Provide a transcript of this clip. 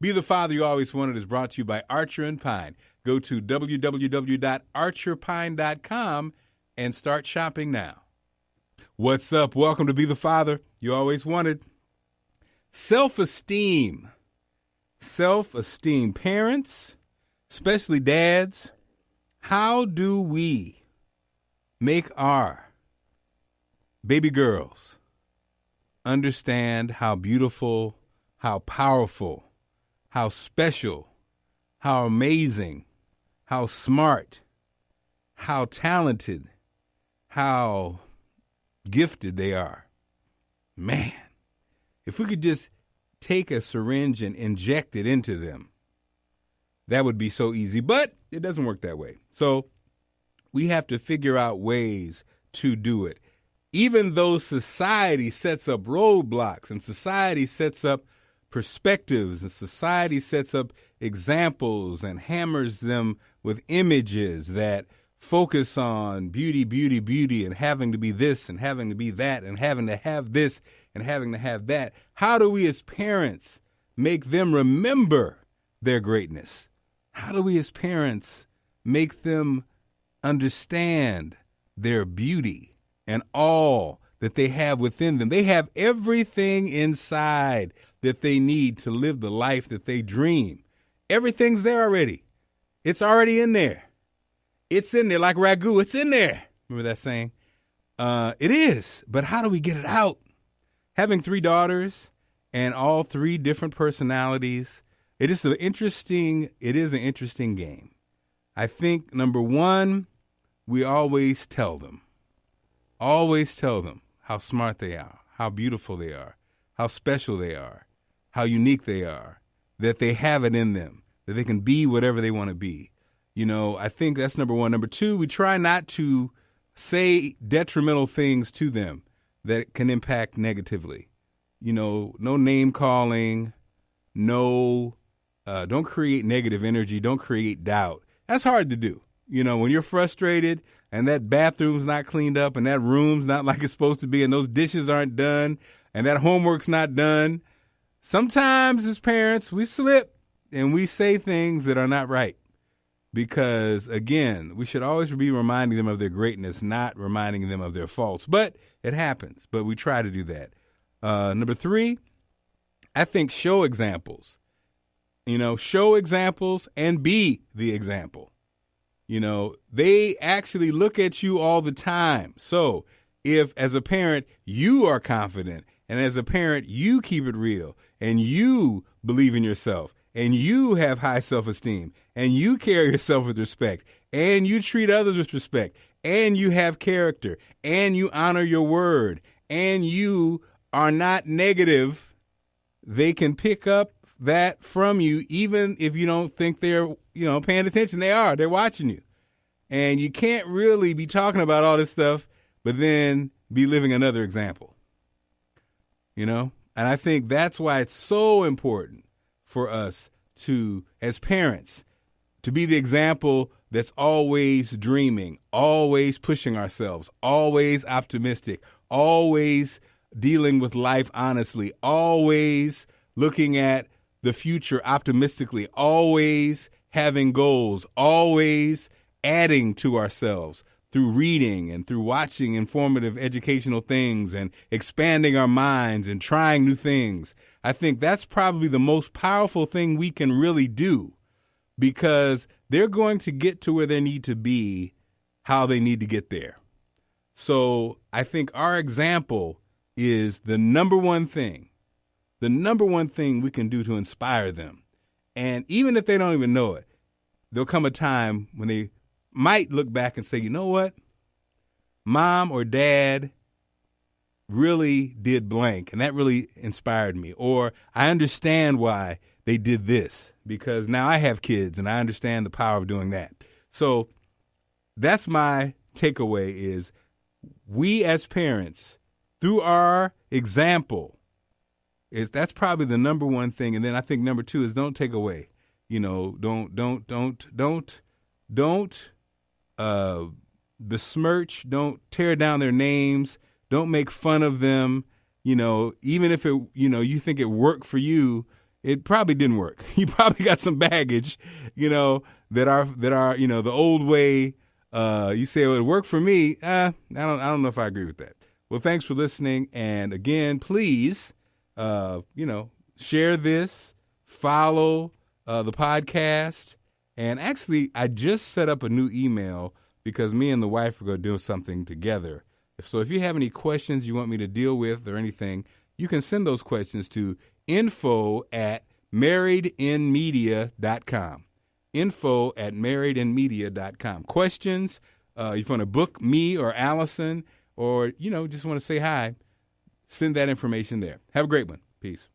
Be the Father You Always Wanted is brought to you by Archer and Pine. Go to www.archerpine.com and start shopping now. What's up? Welcome to Be the Father You Always Wanted. Self-esteem. Self-esteem. Parents, especially dads, how do we make our baby girls understand how beautiful, how powerful, how special, how amazing, how smart, how talented, how gifted they are? Man, if we could just take a syringe and inject it into them, that would be so easy. But it doesn't work that way. So we have to figure out ways to do it. Even though society sets up roadblocks and society sets up perspectives and society sets up examples and hammers them with images that focus on beauty, beauty, beauty, and having to be this and having to be that and having to have this and having to have that. How do we as parents make them remember their greatness? How do we as parents make them understand their beauty and all that they have within them? They have everything inside that they need to live the life that they dream. Everything's there already. It's already in there. It's in there like ragu. It's in there. Remember that saying? It is. But how do we get it out? Having 3 daughters and all 3 different personalities, it is an interesting game. I think, number one, we always tell them how smart they are, how beautiful they are, how special they are, how unique they are, that they have it in them, that they can be whatever they want to be. You know, I think that's number one. Number two, we try not to say detrimental things to them that can impact negatively. You know, no name calling, don't create negative energy, don't create doubt. That's hard to do. You know, when you're frustrated and that bathroom's not cleaned up and that room's not like it's supposed to be and those dishes aren't done and that homework's not done, sometimes as parents, we slip and we say things that are not right. Because, again, we should always be reminding them of their greatness, not reminding them of their faults. But it happens. But we try to do that. Number 3, I think show examples. You know, show examples and be the example. You know, they actually look at you all the time. So if, as a parent, you are confident, and as a parent, you keep it real, and you believe in yourself, and you have high self-esteem, and you carry yourself with respect, and you treat others with respect, and you have character, and you honor your word, and you are not negative, they can pick up that from you, even if you don't think they're, paying attention. They are. They're watching you. And you can't really be talking about all this stuff, but then be living another example. And I think that's why it's so important for us to, as parents, to be the example that's always dreaming, always pushing ourselves, always optimistic, always dealing with life honestly, always looking at the future optimistically, always having goals, always adding to ourselves through reading and through watching informative educational things and expanding our minds and trying new things. I think that's probably the most powerful thing we can really do, because they're going to get to where they need to be, how they need to get there. So I think our example is the number one thing we can do to inspire them. And even if they don't even know it, there'll come a time when they might look back and say, you know what? Mom or dad really did blank, and that really inspired me. Or I understand why they did this, because now I have kids and I understand the power of doing that. So that's my takeaway is we as parents, through our example, that's probably the number one thing. And then I think number 2 is don't take away. Don't besmirch, don't tear down their names, don't make fun of them. Even if it, you think it worked for you, it probably didn't work. You probably got some baggage, that are, the old way. You say, well, it worked for me. I don't know if I agree with that. Well, thanks for listening. And again, please, share this, follow the podcast. And actually, I just set up a new email because me and the wife are going to do something together. So if you have any questions you want me to deal with or anything, you can send those questions to info@marriedinmedia.com. info@marriedinmedia.com. Questions, if you want to book me or Allison, or, just want to say hi, send that information there. Have a great one. Peace.